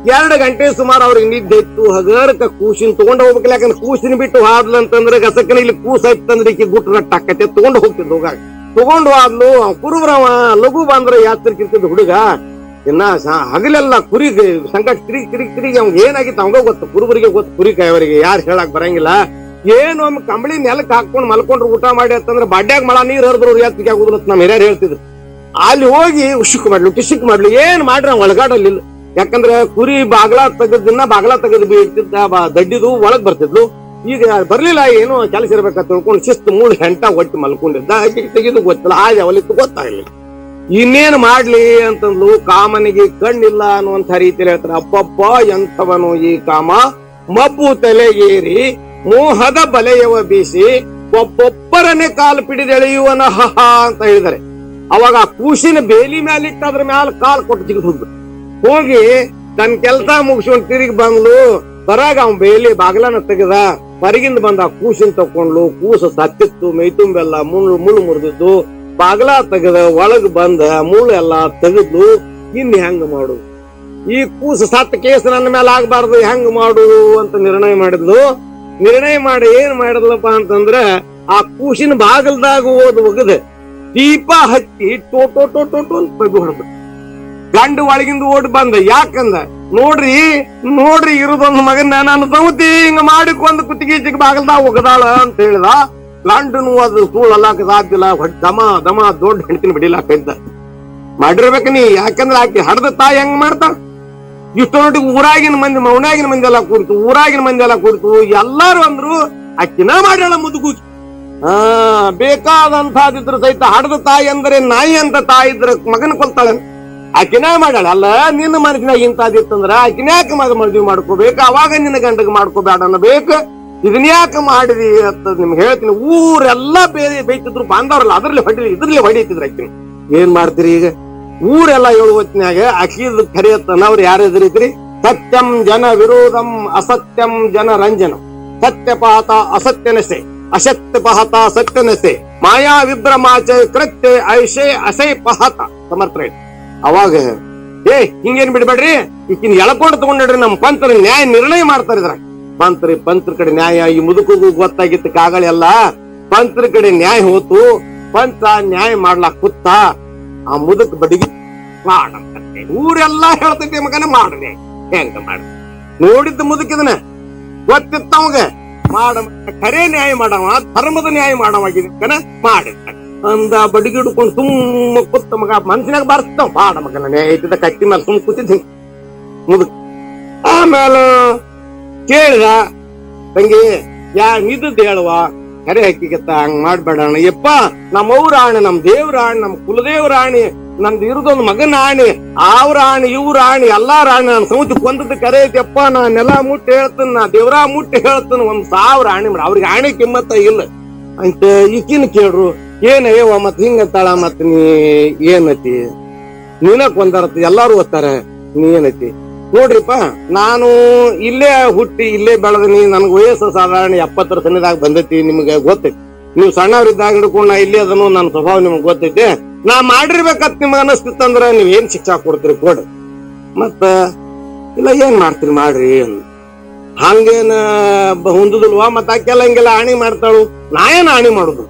2 ಗಂಟೆ ಸುಮಾರು ಅವ್ರಿಗೆ ನಿದ್ದೆ ಇತ್ತು. ಹಗರಕ ಕೂಸಿನ ತಗೊಂಡ್ ಹೋಗ್ಬೇಕಿಲ್ಲ. ಯಾಕಂದ್ರೆ ಕೂಸಿನ ಬಿಟ್ಟು ಹಾದ್ಲು ಅಂತಂದ್ರೆ ಗಸಕನ ಇಲ್ಲಿ ಕೂಸ ಐತಂದ್ರೆ ಈಕಿ ಗುಟ್ಟು ರಟ್ಟಾಕತ್ತೆ ತಗೊಂಡ್ ಹೋಗ್ತಿದ್. ಹೋಗಾಗ ತಗೊಂಡು ಆದ್ಲು. ಕುರುಬ್ರವ ಲಘು ಬಂದ್ರ ಯಾತ್ರಿಕಿರ್ತಿದ್ ಹುಡುಗ. ಇನ್ನ ಹಗಲೆಲ್ಲ ಕುರಿಗೆ ಸಂಕಟ ತಿರುಗಿ ಅವ್ಗೆ ಏನಾಗಿತ್ತು ಅವಂಗ ಗೊತ್ತು, ಕುರುಬರಿಗೆ ಗೊತ್ತು, ಕುರಿ ಕಾಯವರಿಗೆ ಯಾರು ಹೇಳಕ್ ಬರಂಗಿಲ್ಲ. ಏನು ಒಮ್ಮೆ ಕಂಬಳಿ ನೆಲಕ್ ಹಾಕೊಂಡ್ ಮಲ್ಕೊಂಡ್ರು ಊಟ ಮಾಡಿ ಅಂತಂದ್ರೆ ಬಾಡ್ಯಾಗ ಮಳ ನೀರ್ ಹರಿದ್ರು ಯಾತ್ರಿಗೆ ಆಗುದಿಲ್ಲ ನಮ್ ಹಿರಿಯರು ಹೇಳ್ತಿದ್ರು. ಅಲ್ಲಿ ಹೋಗಿ ಉಶುಕ್ ಮಾಡ್ಲು ಟಿಶುಕ್ ಮಾಡ್ಲು ಏನ್ ಮಾಡ್ರಿ ಅವ್ ಒಳಗಾಡಲಿಲ್ಲ. ಯಾಕಂದ್ರೆ ಕುರಿ ಬಾಗ್ಲಾ ತೆಗದಿನ್ನ ಬಾಗ್ಲಾ ತೆಗೆದು ಬೀಳ್ತಿದ್ದ, ದಡ್ಡಿದು ಒಳಗ್ ಬರ್ತಿದ್ಲು. ಈಗ ಬರ್ಲಿಲ್ಲ, ಏನು ಕೆಲಸ ಇರ್ಬೇಕಂತ ತಿಳ್ಕೊಂಡು ಶಿಸ್ತು ಮೂಳು ಹೆಂಟ ಒಟ್ಟು ಮಲ್ಕೊಂಡಿದ್ದ. ತೆಗೆದು ಗೊತ್ತಿಲ್ಲ, ಆ ಅವಲಿತ್ತು ಗೊತ್ತಾಗ್ಲಿಲ್ಲ. ಇನ್ನೇನ್ ಮಾಡ್ಲಿ ಅಂತಂದ್ಲು. ಕಾಮನಿಗೆ ಕಣ್ಣಿಲ್ಲ ಅನ್ನುವಂತ ರೀತಿಯಲ್ಲಿ ಹೇಳ್ತಾರೆ. ಅಪ್ಪಪ್ಪ ಎಂಥವನು ಈ ಕಾಮ, ಮಬ್ಬು ತಲೆಗೇರಿ ಮೋಹದ ಬಲೆಯವ ಬೀಸಿ ಒಬ್ಬೊಬ್ಬರನ್ನೇ ಕಾಲು ಪಿಡಿದೆಳೆಯುವನ ಹಹ ಅಂತ ಹೇಳಿದ್ದಾರೆ. ಅವಾಗ ಆ ಕೂಸಿನ ಬೇಲಿ ಮ್ಯಾಲಿಟ್ಟು ಅದ್ರ ಮ್ಯಾಲ ಕಾಲ್ ಕೊಟ್ಟು ಜಿಗಿದು ಹೋಗಿ ತನ್ನ ಕೆಲಸ ಮುಗಿಸ್ಕೊಂಡು ತಿರುಗಿ ಬಂದ್ಲು. ಬರಾಗ ಅವ್ನ್ ಬೇಲಿ ಬಾಗ್ಲನ ತೆಗೆದ. ಹೊರಗಿಂದ ಬಂದ ಆ ಕೂಸಿನ ತಕೊಂಡ್ಲು. ಕೂಸು ಸತ್ತಿತ್ತು, ಮೈತುಂಬೆಲ್ಲ ಮುಳ್ಳು ಮುರಿದಿದ್ದು. ಬಾಗ್ಲ ತೆಗೆದ ಒಳಗ್ ಬಂದ ಮುಳ್ಳು ಎಲ್ಲಾ ತೆಗೆದ್ಲು. ಇನ್ ಹೆಂಗ್ ಮಾಡು, ಈ ಕೂಸು ಸತ್ತ ಕೇಸ್ ನನ್ನ ಮೇಲೆ ಆಗ್ಬಾರ್ದು, ಹೆಂಗ್ ಮಾಡು ಅಂತ ನಿರ್ಣಯ ಮಾಡಿದ್ಲು. ನಿರ್ಣಯ ಮಾಡಿ ಏನ್ ಮಾಡಿದ್ಲಪ್ಪ ಅಂತಂದ್ರ, ಆ ಕೂಸಿನ ಬಾಗಲ್ದಾಗ ಒಗದ ದೀಪ ಹಚ್ಚಿ ಟೋಟೋ ಟೋಟೋ ಅಂತ ಬಗ್ಗಿ ಹೊಡೆದು ಗಂಡು ಒಳಗಿಂದ ಓಡಿ ಬಂದ. ಯಾಕಂದ ನೋಡ್ರಿ ಇರೋದೊಂದು ಮಗನ ನಾನು ಸೌತಿ ಹಿಂಗ ಮಾಡಿಕೊಂದು ಕುತ್ತಿಗೆ ಬಾಗಲ್ದಾಗ ಒಗದಾಳ ಅಂತ ಹೇಳಿದ. ಗಂಡನು ಅದು ಸುಳ್ಳಲ್ಲಾಕ ಸಾಧ್ಯಲ್ಲ. ದಮ ದೊಡ್ಡ ಹೆಣ್ತಿನ ಬಿಡಿಲಾಕ ಇದ್ದ ಮಾಡಿರ್ಬೇಕ ನೀ. ಯಾಕಂದ್ರೆ ಆಕಿ ಹಡ್ದ ತಾಯಿ ಹೆಂಗ್ ಮಾಡ್ತಾಳ. ಇಷ್ಟು ನೋಡಿ ಊರಾಗಿನ ಮಂದಿ ಮೌನಾಗಿನ ಮಂದಿ ಎಲ್ಲ ಕೂಡ್ತು, ಊರಾಗಿನ ಮಂದಿ ಎಲ್ಲ ಕೂಡ್ತು. ಎಲ್ಲಾರು ಅಂದ್ರು ಆಕಿನ ಮಾಡ್ಯಾಳ ಮುದುಗು. ಬೇಕಾದಂತಹದಿದ್ರು ಸಹಿತ ಹಡದ ತಾಯಿ ಅಂದ್ರೆ ನಾಯಿ ಅಂತ ತಾಯಿ ಇದ್ರ ಮಗನ ಕೊಲ್ತಾಳೆ. ಆಕಿನ ಮಾಡ್ಯಾಳ. ಅಲ್ಲ ನಿನ್ನ ಮನಸ್ಸಿನಾಗ ಇಂತದಿತ್ತಂದ್ರ ಆಕಿನ್ಯಾಕೆ ಮದುವೆ ಮಾಡ್ಕೋಬೇಕು, ಅವಾಗ ನಿನ್ನ ಗಂಡಗ್ ಮಾಡ್ಕೋಬೇಡ ಅನ್ನಬೇಕು. ಇದನ್ನ ಯಾಕೆ ಮಾಡಿದಿ ಅಂತ ನಿಮ್ಗೆ ಹೇಳ್ತೀನಿ. ಊರೆಲ್ಲಾ ಬೇರೆ ಬೈತಿದ್ರು, ಬಾಂಧವ್ರಲ್ಲ ಇದ್ರಲ್ಲಿ ಹೊಡಿತಿದ್ರು ಆಕಿನ. ಏನ್ ಮಾಡ್ತೀರಿ ಈಗ? ಊರೆಲ್ಲ ಹೇಳುವತ್ನ್ಯಾಗ ಅಕ್ಕಿದ್ ಕರೆಯತ್ತನ ಅವ್ರು ಯಾರು ಎದುರಿದ್ರಿ? ಸತ್ಯಂ ಜನ ವಿರೋಧಂ ಅಸತ್ಯಂ ಜನ ರಂಜನಂ, ಸತ್ಯಪಾತ ಅಸತ್ಯನಸೆ ಅಸತ್ಯಪಹತ ಸತ್ಯನಸೆ ಮಾಯಾ ವಿಭ್ರಮಾಚ ಕೃತ್ಯ ಐಷೆ ಅಸೈ ಪಹತ ಸಮರ್ಥ. ಅವಾಗ ಹಿಂಗೇನ್ ಬಿಡ್ಬೇಡ್ರಿ, ಈಕಿನ ಎಳ್ಕೊಂಡು ತಗೊಂಡ್ರಿ ನಮ್ಮ ಪಂತ್ರ ನ್ಯಾಯ ನಿರ್ಣಯ ಮಾಡ್ತಾರ. ಇದ್ರ ಪಂತ್ರ ಕಡೆ ನ್ಯಾಯ ಈ ಮುದುಕಗೂ ಗೊತ್ತಾಗಿತ್ತು ಕಾಗಳೆ ಎಲ್ಲ. ಪಂತ್ರ ಕಡೆ ನ್ಯಾಯ ಹೋತು, ಪಂಚ ನ್ಯಾಯ ಮಾಡ್ಲಾಕ್ ಕೂತ ಆ ಮುದುಕ್ ಬಡಿಗಿ ಮಾಡ. ಊರೆಲ್ಲಾ ಹೇಳ್ತೈತಿ ಮಗನ ಮಾಡ್ರಿ ಹೆಂಗ ಮಾಡ. ನೋಡಿದ್ದ ಮುದುಕಿದನ ಗೊತ್ತಿತ್ತ ಅವಾಗ ಮಾಡ, ಖರೇ ನ್ಯಾಯ ಮಾಡವ, ಧರ್ಮದ ನ್ಯಾಯ ಮಾಡವಾಗಿನ ಮಾಡಿರ್ತಾನೆ ಅಂದ. ಬಡಿಗೆ ಹಿಡ್ಕೊಂಡು ಸುಮ್ಮ ಕೂತ ಮಗ ಮನ್ಸಿನಾಗ ಬರ್ತಾವ ಮಾಡ ಮಗನ ನ್ಯಾಯ ಐತಿದ್ದ ಕಟ್ಟಿ ಮೇಲೆ ಸುಮ್ ಕೂತಿದ್ ಮುದುಕ್. ಆಮೇಲೆ ಕೇಳಿದ ತಂಗಿ ನಿದ್ದ ಹೇಳುವ ಕರೆ ಹಾಕಿಗತ್ತ ಹಂಗ ಮಾಡ್ಬೇಡ ಯಪ್ಪ, ನಮ್ಮವ್ರ ಆಣೆ, ನಮ್ ದೇವ್ರ ಆಣೆ, ನಮ್ ಕುಲದೇವ್ರ ಆಣೆ, ನಂದು ಇರುದೊಂದು ಮಗನ ಆಣೆ, ಅವ್ರ ಆಣೆ ಇವ್ರ ಆಣೆ ಎಲ್ಲಾರ ಆಣೆ, ನಾನು ಸೌತಿ ಕೊಂದದ್ದು ಕರೆ ಐತಿಯಪ್ಪ, ನಾನೆಲ್ಲ ಮುಟ್ಟಿ ಹೇಳ್ತೀನಿ, ನಾ ದೇವ್ರ ಮುಟ್ಟಿ ಹೇಳ್ತೀನಿ, 1,000 ಆಣೆ ಮಾಡ. ಅವ್ರಿಗೆ ಆಣೆ ಕಿಮ್ಮತ್ತ ಇಲ್ಲ ಅಂತ ಈಕಿನ ಕೇಳ್ರು. ಏನಯ್ಯವ ಮತ್ ಹಿಂಗತ್ತಾಳ, ಮತ್ ನೀ ಏನತಿ ನೀನ ಕೊಂದಾರತಿ ಎಲ್ಲಾರು ಓದ್ತಾರ, ನೀ ಏನೈತಿ ನೋಡ್ರಿಪ್ಪ. ನಾನು ಇಲ್ಲೇ ಹುಟ್ಟಿ ಇಲ್ಲೇ ಬೆಳೆದನಿ, ನನ್ಗ ವಯಸ್ಸು ಸಾಧಾರಣ 70 ಸನಿದಾಗ ಬಂದೈತಿ. ನಿಮ್ಗೆ ಗೊತ್ತೈತಿ, ನೀವು ಸಣ್ಣವ್ರಿದ್ದಾಗ ಹಿಡ್ಕೊಂಡು ನಾ ಇಲ್ಲೇ ಅದನ್ನು ನನ್ನ ಸ್ವಭಾವ ನಿಮ್ಗೆ ಗೊತ್ತೈತಿ. ನಾ ಮಾಡಿರ್ಬೇಕತ್ ನಿಮ್ಗೆ ಅನಿಸ್ತಿತ್ತಂದ್ರ ನೀವ್ ಏನ್ ಶಿಕ್ಷಾ ಕೊಡ್ತೀರಿ ಕೊಡ್ರಿ, ಮತ್ತ ಇಲ್ಲ ಏನ್ ಮಾಡ್ತೀರಿ ಮಾಡ್ರಿ. ಹಂಗೇನ ಹೊಂದುದಿಲ್ವಾ? ಮತ್ತ ಆಕೆಲ್ಲ ಹಿಂಗೆಲ್ಲ ಆಣಿ ಮಾಡ್ತಾಳು, ನಾ ಏನ್ ಆಣಿ ಮಾಡುದು?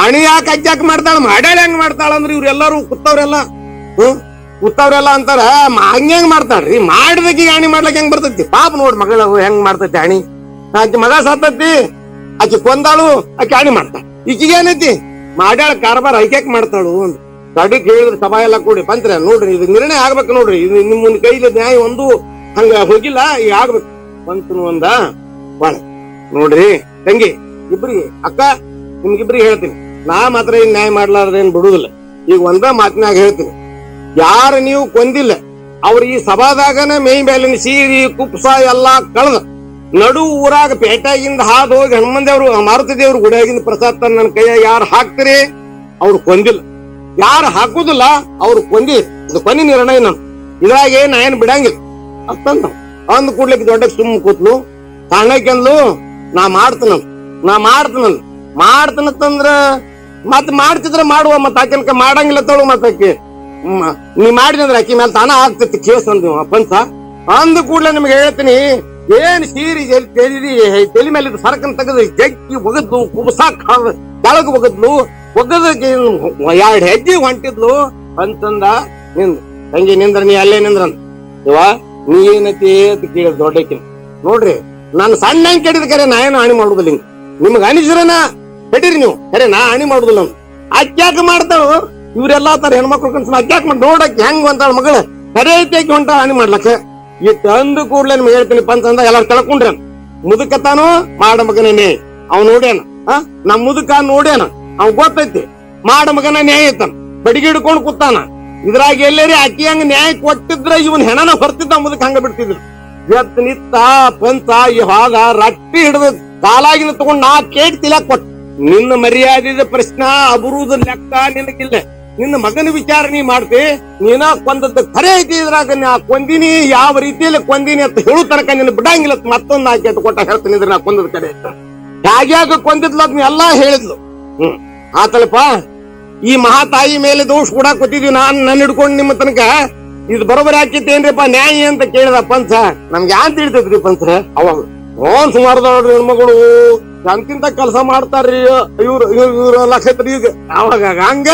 ಆಣಿ ಯಾಕೆ ಅಜ್ಜಾಕ್ ಮಾಡ್ತಾಳ, ಮಾಡ್ಯಾಳ ಹೆಂಗ್ ಮಾಡ್ತಾಳ ಅಂದ್ರೆ ಇವ್ರೆಲ್ಲಾರು ಕೂತವ್ರೆಲ್ಲ ಕೂತವ್ರೆಲ್ಲ ಅಂತಾರ ಹಂಗ ಮಾಡ್ತಾಳ್ರಿ. ಮಾಡಿದಕ್ಕೆ ಆಣಿ ಮಾಡ್ಲಕ್ ಹೆಂಗ್ ಬರ್ತೈತಿ? ಪಾಪ ನೋಡ್ ಮಗಳು ಹೆಂಗ್ ಮಾಡ್ತೈತಿ ಆಣಿ. ಆಕಿ ಮಗ ಸತ್ತೈತಿ, ಆಕಿ ಕೊಂದಾಳು, ಆಕಿ ಆಣಿ ಮಾಡ್ತಾಳ. ಈಕಿಗೇನೈತಿ ಮಾಡ್ಯಾಳ ಕಾರ್ಬಾರ್ ಐಕ್ಯಾಕ್ ಮಾಡ್ತಾಳು ಅಂತ ಕಡಿ ಕೇಳಿದ್ರೆ ಸಭಾ ಎಲ್ಲ ಕೂಡಿ ಪಂತ್ರ ನೋಡ್ರಿ ಇದು ನಿರ್ಣಯ ಆಗ್ಬೇಕು ನೋಡ್ರಿ, ಇದು ನಿಮ್ಮ ಕೈಲಿ ನ್ಯಾಯ ಒಂದು ಹಂಗ ಹೋಗಿಲ್ಲ, ಈಗ ಆಗ್ಬೇಕು ಪಂತನು ಒಂದ ಬಾಳ ನೋಡ್ರಿ. ತಂಗಿ ಇಬ್ರಿಗೆ ಅಕ್ಕ ನಿಮ್ಗಿಬ್ರಿಗೆ ಹೇಳ್ತೀನಿ, ನಾ ಮಾತ್ರ ಏನ್ ನ್ಯಾಯ ಮಾಡ್ಲಾರ್ದ ಏನ್ ಬಿಡುದಿಲ್ಲ. ಈಗ ಒಂದ ಮಾತಿನಾಗ ಹೇಳ್ತೀನಿ, ಯಾರು ನೀವು ಕೊಂದಿಲ್ಲ ಅವ್ರ ಈ ಸಭಾದಾಗನ ಮೈ ಮೇಲಿನ ಸೀರಿ ಕುಪ್ಸ ಎಲ್ಲಾ ಕಳೆದ ನಡು ಊರಾಗ ಪೇಟೆಗಿಂದ ಹಾದು ಹೋಗಿ ಹನುಮನ್ ದೇವ್ರು ಮಾರುತಿ ದೇವ್ರು ಗುಡಿಯಾಗಿಂದ ಪ್ರಸಾದ ತನ್ನ ನನ್ನ ಕೈಯಾಗ ಯಾರು ಹಾಕ್ತಿರಿ ಅವ್ರು ಕೊಂದಿಲ್ಲ, ಯಾರು ಹಾಕುದಿಲ್ಲ ಅವ್ರು ಕೊಂದಿ. ಇದು ಕೊನೆ ನಿರ್ಣಯ ನಮ್ ಇದ್ರಾಗ ನಾ ಏನ್ ಬಿಡಂಗಿಲ್ಲ ಅಂತಂದ. ಅಂದ್ ಕೂಡ್ಲಿಕ್ಕೆ ದೊಡ್ಡ ಸುಮ್ಮ ಕೂತ್ಲು, ಸಣ್ಣಕ್ಕೆಂದ್ಲು ನಾ ಮಾಡ್ತೀನಂತಂದ್ರ ಮತ್ ಮಾಡ್ತಿದ್ರ ಮಾಡುವ, ಮತ್ ಆಕೆನ್ಕ ಮಾಡಂಗಿಲ್ಲ ತಳು. ಮತ್ ಆಕಿ ನೀ ಮಾಡಿದ್ರೆ ಆಕಿ ಮೇಲೆ ತಾನ ಆಗ್ತೈತಿ ಕೇಸ್ ಅಂದ್ ಪಂಚ. ಅಂದ ಕೂಡ್ಲೆ ನಿಮ್ಗೆ ಹೇಳ್ತೀನಿ, ಏನ್ ಸೀರಿ ತಲೆ ಮೇಲೆ ಸರಕನ್ ತೆಗೆದು ಜಗ್ಗಿ ಒಗದ್ಲು, ಕುಬಸಾಕ್ ಕೆಳಗ್ ಒಗದ್ಲು, ಒಗದಕ್ಕೆ 2 ಹೆಜ್ಜೆ ಹೊಂಟಿದ್ಲು ಅಂತಂದ. ನಿಂದ್ ತಂಗಿ ನಿಂದ್ರ ನೀ ಅಲ್ಲೇ ನಿಂದ್ರಂತ. ಇವ ನೀ ಏನೈತಿ ಅಂತ ಕೇಳಿದ್ ದೊಡ್ಡಕಿ. ನೋಡ್ರಿ ನಾನು ಸಣ್ಣ ಹೆಂಗ್ ಕೆಡಿದ ಕರೆ ನಾ ಏನು ಹಾನಿ ಮಾಡುದಿಲ್ಲ. ಹಿಂಗ ನಿಮ್ಗ ಅನಿಸ್ರನ ಕೆಡಿರಿ ನೀವು, ಕರೆ ನಾ ಹಾನಿ ಮಾಡುದಿಲ್ಲ. ಅಕ್ಯಾಕ ಮಾಡ್ತಾಳು ಇವ್ರೆಲ್ಲಾ ತರ ಹೆಣ್ಮಕ್ಳು ಕನ್ಸ ಅಕ್ಯಾಕ ಮಾಡಿ ನೋಡಕ್ ಹೆಂಗ್ ಅಂತಾಳ ಮಗಳ ಕರೆ ಐತಿ ಆಕಿ ಹೊಂಟ ಹಾನಿ ಮಾಡ್ಲಕ್ಕ. ಈ ತಂದು ಕೂಡ್ಲೆ ನಿಮ್ಗೆ ಹೇಳ್ತೀನಿ ಪಂಚ ಅಂದ ಎಲ್ಲಾರು ಕಳ್ಕೊಂಡ್ರ ಮುದುಕತಾನು ಮಾಡ ಮಗನೇ ಅವ್ ನೋಡ್ಯಾನ. ನಮ್ ಮುದುಕ ನೋಡ್ಯಾನ, ಅವ್ ಗೊತ್ತೈತಿ ಮಾಡ ಮಗನ ನ್ಯಾಯ ಐತಾನ, ಬಡಿಗೆ ಹಿಡ್ಕೊಂಡ್ ಕೂತಾನ. ಇದ್ರಾಗ ಎಲ್ಲೇರಿ ಅಕ್ಕಿ ಹಂಗ ನ್ಯಾಯ ಕೊಟ್ಟಿದ್ರ ಇವನ್ ಹೆಣನ ಹೊರ್ತಿದ್ದ, ಮುದುಕ ಹಂಗ ಬಿಡ್ತಿದ್ರು. ಎತ್ ನಿತ್ತ ಪಂಚ ಇವಾಗ ರಟ್ಟಿ ಹಿಡಿದ ಕಾಲಾಗಿನ ತಗೊಂಡ್ ನಾ ಕೇಟ್ ತಿಲಾಕ್ ಕೊಟ್ಟ. ನಿನ್ನ ಮರ್ಯಾದೆ ಪ್ರಶ್ನ ಅಬರುದ ಲೆಕ್ಕ ನಿನಗಿಲ್ಲ. ನಿನ್ನ ಮಗನ ವಿಚಾರ ನೀ ಮಾಡ್ತಿ, ನೀನ ಕೊಂದದ್ದು ಖರೆ ಐತಿ. ಇದ್ರಾಗ ನಾ ಕೊಂದಿನಿ, ಯಾವ ರೀತಿಯಲ್ಲಿ ಕೊಂದಿನಿ ಅಂತ ಹೇಳು ತನಕ ನಿನ್ನ ಬಿಡಂಗಿಲ್ಲ. ಮತ್ತೊಂದು ನಾ ಕೇಟ್ ಕೊಟ್ಟ ಹೇಳ್ತೀನಿ, ಇದ್ರ ನಾ ಕೊಂದದ ಕರೆ ಹೇಗ್ಯಾಗ ಕೊಂದಿದ್ಲು ಅದ್ನ ಎಲ್ಲಾ ಹೇಳಿದ್ಲು. ಆತಲಪ್ಪ ಈ ಮಹಾತಾಯಿ ಮೇಲೆ ದೋಷ ಕೂಡ ಕೊಟ್ಟಿದ್ವಿ. ನನ್ನ ಹಿಡ್ಕೊಂಡು ನಿಮ್ಮ ತನಕ ಇದು ಬರೋಬರಿ ಹಾಕಿತ್ತೇನ್ರಿಪ್ಪ ನ್ಯಾಯ ಅಂತ ಕೇಳಿದ ಪಂಚ. ನಮ್ಗೆ ಯಾನ್ ತಿಳಿತೈತ್ರಿ ಪಂಚ ಅವಾಗ ಸುಮಾರದವ್ರಿ ಹೆಣ್ಮಗಳು ಎಂತಿಂತ ಕೆಲಸ ಮಾಡ್ತಾರ್ರಿ ಇವ್ರ ಲಕ್ಷತ್ರಿ. ಈಗ ಅವಾಗ ಹಂಗ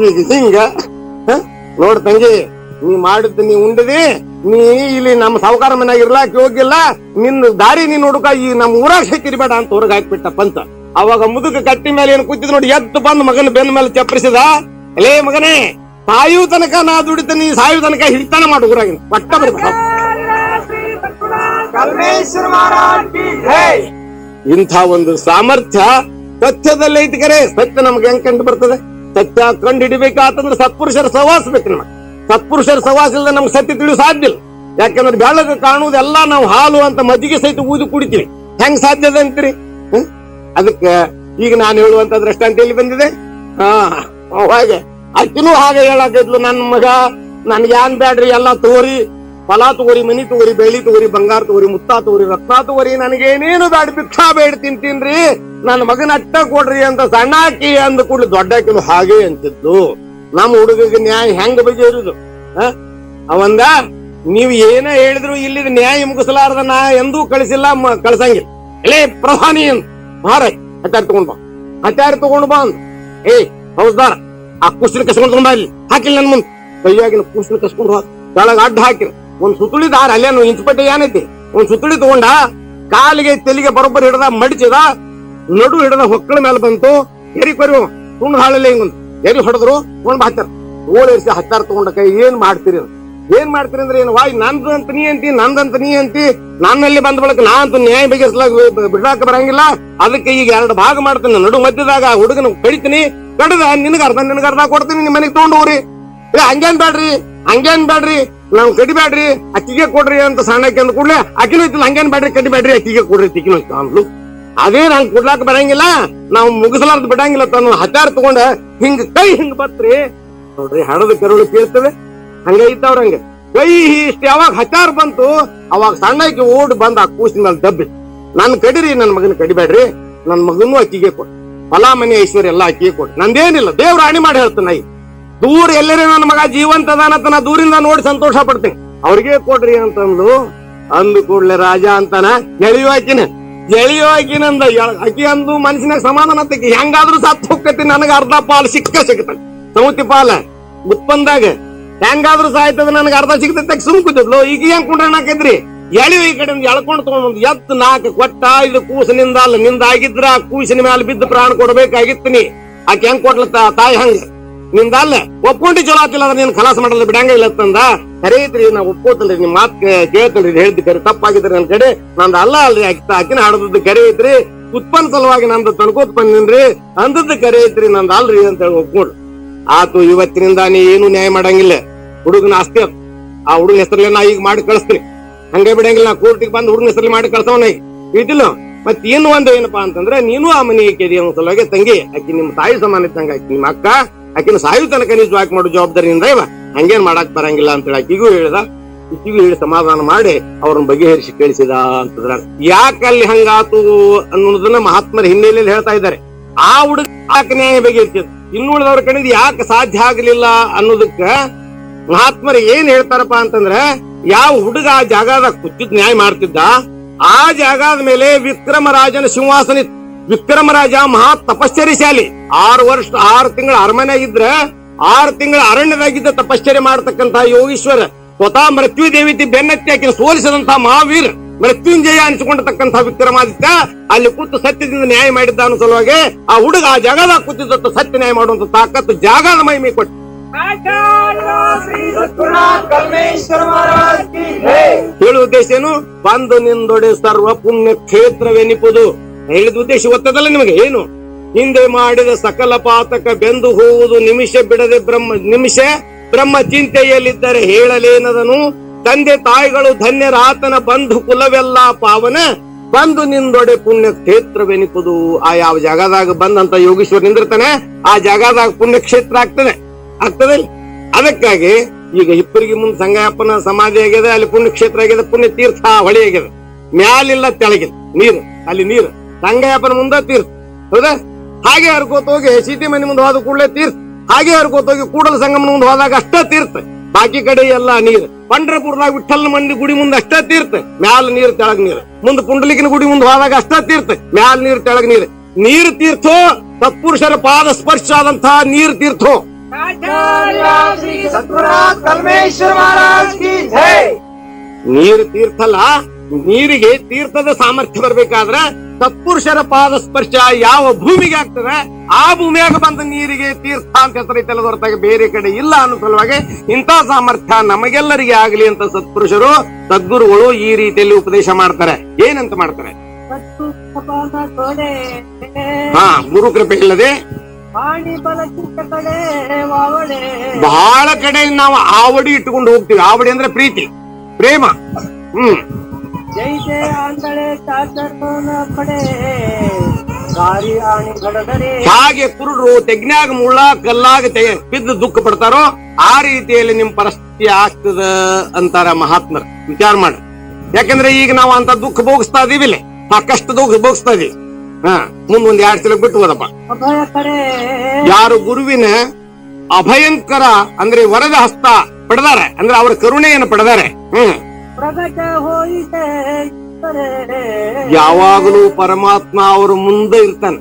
ಈಗ ಹಿಂಗ ನೋಡ್ ತಂಗಿ, ನೀ ಮಾಡಿದ್ದು ನೀ ಉಂಡದಿ, ನೀ ಇಲ್ಲಿ ನಮ್ಮ ಸಾವುಕಾರ ಮನ್ಯಾಗ ಇರ್ಲಾಕ್ ಹೋಗಿಲ್ಲ, ನಿನ್ನ ದಾರಿ ನೀನ್ ಹುಡುಕ ಈ ನಮ್ ಊರಾಗ ಸಿಕ್ಕಿರ್ಬೇಡ ಅಂತ ಹೊರಗೆ ಹಾಕ್ಬಿಟ್ಟ ಪಂಚ. ಅವಾಗ ಮುದುಕ ಕಟ್ಟಿ ಮೇಲೆ ಏನ್ ಕೂತಿದ್ ನೋಡಿ, ಎದ್ದು ಬಂದು ಮಗನ ಬೆನ್ನ ಮೇಲೆ ಚಪ್ಪರಿಸಿದ. ಎಲೇ ಮಗನೇ, ಸಾಯು ತನಕ ನಾ ದುಡಿತೀನಿ, ಸಾಯು ತನಕ ಹಿಡಿತಾನ ಮಾಡು ಊರಾಗಿನ ಪಟ್ಟ ಬರ್ಬೇಕು. ಇಂಥ ಒಂದು ಸಾಮರ್ಥ್ಯ ಸತ್ಯದಲ್ಲಿ ಐತಿ ಕರೆ. ಸತ್ಯ ನಮ್ಗೆ ಹೆಂಗ್ ಕಂಡು ಬರ್ತದೆ? ಸತ್ಯ ಕಂಡು ಹಿಡಿಬೇಕಾತಂದ್ರೆ ಸತ್ಪುರುಷರ ಸಹವಾಸ ಬೇಕು ನಮಗೆ. ಸತ್ಪುರುಷರ ಸಹವಾಸ ಇಲ್ಲದೆ ನಮ್ಗೆ ಸತ್ಯ ತಿಳಿಯೋ ಸಾಧ್ಯ ಇಲ್ಲ. ಯಾಕಂದ್ರೆ ಬೆಳಗ್ಗೆ ಕಾಣುವುದೆಲ್ಲ ನಾವು ಹಾಲು ಅಂತ ಮಜ್ಜಿಗೆ ಸಹಿತ ಊದಿ ಕುಡಿತೀವಿ. ಹೆಂಗ್ ಸಾಧ್ಯದ ಅಂತೀರಿ? ಅದಕ್ಕೆ ಈಗ ನಾನು ಹೇಳುವಂತ ದೃಷ್ಟಾಂತ ಎಲ್ಲಿ ಬಂದಿದೆ? ಹಾಗೆ ಅಕ್ಕಿನೂ ಹಾಗೆ ಹೇಳಾಕಿದ್ಲು, ನನ್ ಮಗ ನನ್ಗೆ ಏನ್ ಬ್ಯಾಡ್ರಿ, ಎಲ್ಲಾ ತಗೋರಿ, ಫಲ ತಗೋರಿ, ಮನಿ ತಗೋರಿ, ಬೆಳ್ಳಿ ತಗೋರಿ, ಬಂಗಾರ ತಗೋರಿ, ಮುತ್ತ ತಗೋರಿ, ರತ್ನ ತಗೋರಿ, ನನಗೇನೇನು ಬ್ಯಾಡ, ಭಿಕ್ಷಾ ಬೇಡ ತಿಂತೀನ್ರಿ, ನನ್ನ ಮಗನ ಅಟ್ಟ ಕೊಡ್ರಿ ಅಂತ ಸಣ್ಣ ಅಕ್ಕಿ ಅಂದ ಕೂಡಲೇ ದೊಡ್ಡ ಅಕ್ಕಿನೂ ಹಾಗೆ ಅಂತಿದ್ದು. ನಮ್ಮ ಹುಡುಗಗೆ ನ್ಯಾಯ ಹೆಂಗ ಬಗೆಹರಿದು? ಅವಂದ ನೀವ್ ಏನ ಹೇಳಿದ್ರು ಇಲ್ಲಿ ನ್ಯಾಯ ಮುಗಿಸಲಾರದ ನಾ ಎಂದೂ ಕಳಿಸಿಲ್ಲ, ಕಳ್ಸಂಗಿಲ್ಲ. ಎಲೇ ಪ್ರಧಾನಿ ಅಂತ ಮಾರ ಹತ್ಯಾರ ತಗೊಂಡ್ ಬಾ ಅಂದ. ಹೌದಾರ ಆ ಕುಸ್ತಿನ ಕಸ್ಕೊಂಡ್ ಬಾ, ಇಲ್ಲಿ ಹಾಕಿಲ್ಲ ನನ್ ಮುಂದ್ ಕೈಯಾಗಿನ ಕುಸ್ತಿನ ಕಸ್ಕೊಂಡು ಕೆಳಗ ಅಡ್ಡ ಹಾಕಿರ ಒಂದ್ ಸುತ್ತುಳಿ ದಾರ ಅಲ್ಲೇನು ಇಂಚಪಟ್ಟೆ ಏನೈತಿ, ಒಂದ್ ಸುತ್ತುಳಿ ತಗೊಂಡ ಕಾಲಿಗೆ ತೆಲಿಗೆ ಬರೋಬ್ಬರಿ ಹಿಡ್ದ, ಮಡಿಚಿದ, ನಡು ಹಿಡ್ದ, ಹೊಕ್ಕಳ ಮೇಲೆ ಬಂತು, ಎರಿ ಕೊರಿ ಸುಣ್ಣ ಹಾಳಲ್ಲಿ ಹಿಂಗೊಂದು ಎರಿ ಹೊಡೆದ್ರು, ತಗೊಂಡ್ ಹಾಕ್ತಾರ. ಓಳಿಸಿ ಹತ್ತಾರ ತಗೊಂಡ ಕೈ ಏನ್ ಮಾಡ್ತೀರಿ ಅಂದ್ರೆ ಏನು ವಾಯ್ ನಂದು ಅಂತ ನೀ ಅಂತಿ, ನಂದಂತ ನೀ ಅಂತಿ, ನನ್ನಲ್ಲಿ ಬಂದ ಬಳಕ ನಾ ಅಂತ ನ್ಯಾಯ ಬಗೆಹರಿಸಲಾಗ ಬಿಡಾಕ ಬರಂಗಿಲ್ಲ. ಅದಕ್ಕೆ ಈಗ 2 ಭಾಗ ಮಾಡ್ತೀನಿ, ನಡು ಮಧ್ಯದಾಗ ಹುಡುಗನ ಕಡಿತೀನಿ, ಕಡದ ನಿನಗ ಅರ್ಧ ಕೊಡ್ತೀನಿ, ನಿಮ್ ಮನೆಗ್ ತಗೊಂಡು ಹೋಗ್ರಿ. ಹಂಗೇನ್ ಬ್ಯಾಡ್ರಿ ನಾವ್ ಕಡಿಬ್ಯಾಡ್ರಿ, ಅಕ್ಕಿಗೆ ಕೊಡ್ರಿ ಅಂತ ಸಣ್ಣಕ್ಕೆ ಅಂದ ಕೂಡ್ಲೆ ಅಕ್ಕಿನೂ ಇತ್ತಿಲ್ಲ, ಹಂಗೇನ್ ಬ್ಯಾಡ್ರಿ ಕಡಿಬ್ಯಾಡ್ರಿ, ಅಕ್ಕಿಗೆ ಕೊಡ್ರಿ ತಿಕ್ಕಿನೂ ಇತ್ತು ಅಂದ್ಲು. ಅದೇ ನಂಗೆ ಕೊಡ್ಲಾಕ ಬರಂಗಿಲ್ಲ, ನಾವು ಮುಗಿಸಲಾರ್ದು ಬಿಡಂಗಿಲ್ಲ ತನ್ನ ಹತ್ತಾರ ತಗೊಂಡ ಹಿಂಗ್ ಕೈ ಹಿಂಗ್ ಬತ್ರಿ ನೋಡ್ರಿ, ಹಡದ ಕರುಳು ಕೇಳ್ತದೆ. ಹಂಗ ಇತ್ತವ್ರಂಗ ಕೈ ಇಷ್ಟ ಯಾವಾಗ ಹತ್ತಾರ ಬಂತು ಅವಾಗ ಸಣ್ಣಕ್ಕೆ ಓಡಿ ಬಂದ್ ಆ ಕೂಸಿನ ಮೇಲೆ ದಬ್ಬಿ, ನನ್ ಕಡಿರಿ, ನನ್ ಮಗನ ಕಡಿಬ್ಯಾಡ್ರಿ, ನನ್ ಮಗನೂ ಅಕ್ಕಿಗೆ ಕೊಡ್, ಫಲ ಮನೆ ಐಶ್ವರ್ಯ ಎಲ್ಲ ಅಕ್ಕಿಗೆ ಕೊಡ್, ನಂದೇನಿಲ್ಲ, ದೇವ್ರ ರಾಣಿ ಮಾಡಿ ಹೇಳ್ತಾನ. ದೂರ ಎಲ್ಲರೇ ನನ್ನ ಮಗ ಜೀವಂತ ಅದಾನಂತ ನಾ ದೂರಿಂದ ನೋಡಿ ಸಂತೋಷ ಪಡ್ತೀನಿ, ಅವ್ರಿಗೆ ಕೊಡ್ರಿ ಅಂತಂದು ಅಂದು ಕೂಡ್ಲೆ ರಾಜ ಅಂತಾನ ಎಳಿಯೋ ಆಕಿನಂದ ಅಕ್ಕಿ ಅಂದು ಮನಸ್ಸಿನಾಗ ಸಮಾಧಾನ ತೆಗಿ, ಹೆಂಗಾದ್ರೂ ಸತ್ತು ಹೋಗ್ತೈತಿ, ನನಗ ಅರ್ಧ ಪಾಲು ಸಿಗ್ತಾನೆ, ಸಮುತಿ ಪಾಲ ಉತ್ಪನ್ನದಾಗ ಹೆಂಗಾದ್ರೂ ಸಾಯ್ತದ, ನನಗೆ ಅರ್ಧ ಸಿಗ್ತೈತೆ ಸುಮ್ಕುತ್ತಿದ್ಲು. ಈಗ ಹೆಂಗ್ ಕುಂಡ್ರನಾಕಿದ್ರಿ ಎಳಿಯೋ ಈ ಕಡೆ ಎಳ್ಕೊಂಡು ತಗೊಂಡ್ ಎತ್ತು 4 ಕೊಟ್ಟ, ಇದು ಕೂಸಿನಿಂದ ಅಲ್ಲ, ನಿಂದ ಆಗಿದ್ರ ಆ ಕೂಸಿನ ಮೇಲೆ ಬಿದ್ದು ಪ್ರಾಣ ಕೊಡ್ಬೇಕಾಗಿತ್ತೀನಿ. ಆಕೆ ಹೆಂಗ್ ಕೊಡ್ಲತ್ತ ತಾಯಿ ಹಂಗ ನಿಂದ ಅಲ್ಲ ಒಪ್ಕೊಂಡಿ ಚಲೋ ಆತಿಲ್ಲ ಅದ್ರ ನೀನ್ ಖಲಾಸ ಮಾಡಲ್ಲ ಬಿಡಂಗ ಇಲ್ಲ ತಂದ. ಕರೀತ್ರಿ ನಾ ಒಪ್ಕೋತಲ್ರಿ, ನಿಮ್ ಮಾತ್ ಕೇಳ್ತಲ್ರಿ, ಹೇಳ್ತಿ ಕರಿ ತಪ್ಪಾಗಿದ್ರಿ ನನ್ ಕಡೆ, ನಂದ ಅಲ್ಲ ಅಲ್ರಿ, ಆಕಿನ ಹಾಡದದ್ದು ಕರೆ ಐತ್ರಿ, ಉತ್ಪನ್ನ ಸಲುವಾಗಿ ನಂದು ತನ್ಕೋತ್ ಬಂದಿನ್ರಿ, ಅಂದದ್ದು ಕರೆ ಐತ್ರಿ, ನಂದ ಅಲ್ರಿ ಅಂತ ಹೇಳಿ ಒಪ್ಕೊಂಡ್ರು. ಆತು ಇವತ್ತಿನಿಂದ ನೀ ಏನು ನ್ಯಾಯ ಮಾಡಂಗಿಲ್ಲ, ಹುಡುಗನ ಆಸ್ತಿ ಅದು, ಆ ಹುಡುಗನ ಹೆಸರಲ್ಲಿ ನಾ ಈಗ ಮಾಡಿ ಕಳಿಸ್ತೀನಿ, ಹಂಗೆ ಬಿಡಂಗಿಲ್ಲ, ನಾ ಕೋರ್ಟಿಗೆ ಬಂದು ಹುಡುಗನ ಹೆಸರಲ್ಲಿ ಮಾಡಿ ಕಳ್ಸವನ ಇದಿಲ್ಲ. ಮತ್ ಇನ್ನು ಒಂದು ಏನಪ್ಪಾ ಅಂತಂದ್ರೆ, ನೀನು ಆ ಮನೆಗೆ ಕೇದಿ ಅನ್ನೋ ಸಲುವಾಗಿ ತಂಗಿ, ಆಕಿ ನಿಮ್ ತಾಯಿ ಸಮಾನ ಇದ್ದಂಗ, ಆಕಿ ನಿಮ್ಮ ಅಕ್ಕ, ಆಕಿನ ಸಾಯು ತನಕ ನೀವು ಜಾಕ್ ಮಾಡೋ ಜವಾಬ್ದಾರಿಯಿಂದ ಇವ ಹಂಗೇನ್ ಮಾಡಕ್ ಬರಂಗಿಲ್ಲ ಅಂತ ಹೇಳಿ ಆಕಿಗೂ ಹೇಳಿದ. ಇಕ್ಕಿಗೂ ಹೇಳಿ ಸಮಾಧಾನ ಮಾಡಿ ಅವ್ರನ್ನ ಬಗೆಹರಿಸಿ ಕಳಿಸಿದ ಅಂತಂದ್ರ, ಯಾಕಲ್ಲಿ ಹಂಗಾತು ಅನ್ನೋದನ್ನ ಮಹಾತ್ಮರ ಹಿನ್ನೆಲೆಯಲ್ಲಿ ಹೇಳ್ತಾ ಇದ್ದಾರೆ. ಆ ಹುಡುಗ ಯಾಕೆ ನ್ಯಾಯ ಬಗೆಹರಿಸಿದ, ಇನ್ನುಳಿದವ್ರ ಕಡೆಯಿಂದ ಯಾಕೆ ಸಾಧ್ಯ ಆಗ್ಲಿಲ್ಲ ಅನ್ನೋದಕ್ಕ ಮಹಾತ್ಮರು ಏನ್ ಹೇಳ್ತಾರಪ್ಪ ಅಂತಂದ್ರೆ, ಯಾವ ಹುಡುಗ ಆ ಜಾಗದಾಗ ಕುತ್ತಿದ್ ನ್ಯಾಯ ಮಾಡ್ತಿದ್ದ, ಆ ಜಾಗದ ಮೇಲೆ ವಿಕ್ರಮರಾಜನ ಸಿಂಹಾಸನ ಇತ್ತು. ವಿಕ್ರಮರಾಜ ಮಹಾ ತಪಶ್ಚರ್ಯಶಾಲಿ, 6 ವರ್ಷ 6 ತಿಂಗಳ ಅರಮನೆ ಇದ್ರ 6 ತಿಂಗಳ ಅರಣ್ಯದಾಗಿದ್ದ ತಪಶ್ಚರ್ಯ ಮಾಡತಕ್ಕಂತ ಯೋಗೀಶ್ವರ, ಸ್ವತಃ ಮೃತ್ಯು ದೇವಿತಿ ಬೆನ್ನತ್ತಿ ಆಕಿನ ಸೋಲಿಸಿದಂತಹ ಮಹಾವೀರ, ಮೃತ್ಯುಂಜಯ ಅನಿಸಿಕೊಂಡಿರ್ತಕ್ಕಂಥ ವಿಕ್ರಮಾದಿತ್ಯ ಅಲ್ಲಿ ಕೂತು ಸತ್ಯದಿಂದ ನ್ಯಾಯ ಮಾಡಿದ್ದ ಅನ್ನೋ ಸಲುವಾಗಿ ಆ ಹುಡುಗ ಆ ಜಾಗದಾಗ ಕೂತಿದ್ದ ಸತ್ಯ ನ್ಯಾಯ ಮಾಡುವಂತ ತಾಕತ್ತು ಜಾಗದ ಮಹಿಮೆ ಕೊಟ್ಟು ಹೇಳುವ ಉದ್ದೇಶ ಏನು, ಬಂದು ನಿಂದೊಡೆ ಸರ್ವ ಪುಣ್ಯ ಕ್ಷೇತ್ರವೆನಿಪುದು ಹೇಳಿದ ಉದ್ದೇಶ ಗೊತ್ತದಲ್ಲ ನಿಮಗೆ ಏನು, ಹಿಂದೆ ಮಾಡಿದ ಸಕಲ ಪಾತಕ ಬೆಂದು ಹೋಗುವುದು ನಿಮಿಷ ಬಿಡದೆ ಬ್ರಹ್ಮ ಚಿಂತೆಯಲ್ಲಿದ್ದರೆ ಹೇಳಲೇನದನು, ತಂದೆ ತಾಯಿಗಳು ಧನ್ಯರಾತನ ಬಂಧು ಕುಲವೆಲ್ಲ ಪಾವನ, ಬಂದು ನಿಂದೊಡೆ ಪುಣ್ಯ ಕ್ಷೇತ್ರವೆನಿಪುದು. ಆ ಯಾವ ಜಾಗದಾಗ ಬಂದಂತ ಯೋಗೀಶ್ವರ ನಿಂದಿರ್ತಾನೆ ಆ ಜಾಗದಾಗ ಪುಣ್ಯ ಕ್ಷೇತ್ರ ಆಗ್ತದೆ. ಅದಕ್ಕಾಗಿ ಈಗ ಹಿಪ್ಪರಿಗೆ ಮುಂದೆ ಸಂಗಯಪ್ಪನ ಸಮಾಧಿ ಆಗಿದೆ, ಅಲ್ಲಿ ಪುಣ್ಯ ಕ್ಷೇತ್ರ ಆಗಿದೆ, ಪುಣ್ಯ ತೀರ್ಥ ಹೊಳಿ ಆಗಿದೆ, ಮ್ಯಾಲಿಲ್ಲ ತೆಳಗಿದೆ ನೀರು, ಅಲ್ಲಿ ನೀರು ಸಂಗಯಪ್ಪನ ಮುಂದೆ ತೀರ್ಥ, ಹೌದಾ? ಹಾಗೆ ಹರ್ಕೋತ ಹೋಗಿ ಸೀಟಿ ಮನೆ ಮುಂದೆ ಹೋದ ಕೂಡಲೇ ತೀರ್ಥ, ಹಾಗೆ ಹರ್ಕೋತ ಹೋಗಿ ಕೂಡಲ ಸಂಗಮನ ಮುಂದೆ ಹೋದಾಗ ಅಷ್ಟೇ ತೀರ್ಥ, ಬಾಕಿ ಕಡೆ ಎಲ್ಲ ನೀರು. ಪಂಡ್ರಪುರದಾಗ ವಿಠಲ್ ಮಂದಿ ಗುಡಿ ಮುಂದೆ ಅಷ್ಟೇ ತೀರ್ಥ, ಮ್ಯಾಲ ನೀರು ತೆಳಗ್ ನೀರು. ಮುಂದೆ ಪುಂಡಲಿಕಿನ ಗುಡಿ ಮುಂದೆ ಹೋದಾಗ ಅಷ್ಟೇ ತೀರ್ಥ, ಮ್ಯಾಲ ನೀರು ತೆಳಗ್ ನೀರು. ನೀರು ತೀರ್ಥೋ ಸತ್ಪುರುಷರ ಪಾದ ಸ್ಪರ್ಶ ಆದಂತಹ ನೀರು ತೀರ್ಥೋ. ನೀರು ತೀರ್ಥಲ್ಲ, ನೀರಿಗೆ ತೀರ್ಥದ ಸಾಮರ್ಥ್ಯ ಬರ್ಬೇಕಾದ್ರೆ ಸತ್ಪುರುಷರ ಪಾದ ಸ್ಪರ್ಶ ಯಾವ ಭೂಮಿಗೆ ಆಗ್ತದೆ ಆ ಭೂಮಿಯಾಗ ಬಂದ ನೀರಿಗೆ ತೀರ್ಥ ಅಂತ ಹೆಸರೈತಲ್ಲ ಹೊರತಾಗಿ ಬೇರೆ ಕಡೆ ಇಲ್ಲ ಅನ್ನೋ ಸಲುವಾಗಿ ಇಂಥ ಸಾಮರ್ಥ್ಯ ನಮಗೆಲ್ಲರಿಗೆ ಆಗಲಿ ಅಂತ ಸತ್ಪುರುಷರು ಸದ್ಗುರುಗಳು ಈ ರೀತಿಯಲ್ಲಿ ಉಪದೇಶ ಮಾಡ್ತಾರೆ. ಏನಂತ ಮಾಡ್ತಾರೆ, ಕಟ್ಟು ಕಪಾಲ ತೊಡೆ ಹಾ ಗುರು ಕೃಪೆ ಇಲ್ಲದೆ ಪಾಣಿ ಬಲ ಚಿತ್ತ ಕಡೆ ವಾವಡೆ ಬಹಳ ಕಡೆ ನಾವು ಆವಡಿ ಇಟ್ಟುಕೊಂಡು ಹೋಗ್ತೀವಿ. ಆವಡಿ ಅಂದ್ರೆ ಪ್ರೀತಿ, ಪ್ರೇಮ. ಜೈ ಜಯ ಆಂದಳೆ ಚಾಚರ್ನ ಪಡೆ ಗಾರಿ ಆಣಿ ಗಡದರೆ ಹಾಗೆ ಕುರುಡರು ತೆಗ್ನ್ಯಾಗ ಮುಳ್ಳ ಕಲ್ಲಾಗ ಬಿದ್ದು ದುಃಖ ಪಡ್ತಾರೋ ಆ ರೀತಿಯಲ್ಲಿ ನಿಮ್ ಪರಿಸ್ಥಿತಿ ಆಗ್ತದ ಅಂತಾರ ಮಹಾತ್ಮರು. ವಿಚಾರ ಮಾಡಿ. ಯಾಕಂದ್ರೆ ಈಗ ನಾವು ಅಂತ ದುಃಖ ಭೋಗಿಸ್ತಾ ಇದೀವಿಲ್ಲ, ಸಾಕಷ್ಟು ದುಃಖ ಭೋಗಿಸ್ತಾ ಇದೀವಿ. ಮುಂದೊಂದ್ 2 ಸಲ ಬಿಟ್ಟು ಹೋದಪ್ಪ. ಅಭಯ ಕಡೆ ಯಾರು ಗುರುವಿನ ಅಭಯಂಕರ ಅಂದ್ರೆ ವರದ ಹಸ್ತ ಪಡೆದಾರೆ, ಅಂದ್ರೆ ಅವರ ಕರುಣೆಯನ್ನು ಪಡೆದಾರೆ. ಪ್ರಗಟ ಹೋಯಿತೆ ಯಾವಾಗಲೂ ಪರಮಾತ್ಮ ಅವರು ಮುಂದೆ ಇರ್ತಾನೆ.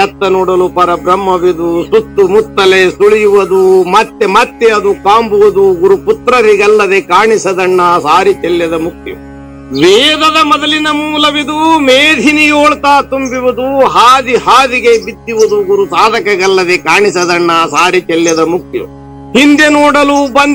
ಎತ್ತ ನೋಡಲು ಪರಬ್ರಹ್ಮವಿದು ಸುತ್ತು ಮುತ್ತಲೆ ಸುಳಿಯುವುದು, ಮತ್ತೆ ಮತ್ತೆ ಅದು ಕಾಂಬುವುದು. ಗುರುಪುತ್ರರಿಗಲ್ಲದೆ ಕಾಣಿಸದಣ್ಣ ಸಾರಿ ಚೆಲ್ಲದ ಮುಕ್ತಿ. ವೇದದ ಮೊದಲಿನ ಮೂಲವಿದು, ಮೇಧಿನಿಯೋಳ್ತಾ ತುಂಬುವುದು. ಹಾದಿ ಹಾದಿಗೆ ಬಿತ್ತುವುದು, ಗುರು ಸಾಧಕಗಲ್ಲದೆ ಕಾಣಿಸದಣ್ಣ ಸಾರಿ ಚೆಲ್ಲದ ಮುಕ್ತಿಯು. ಹಿಂದೆ ನೋಡಲು ಬಂದ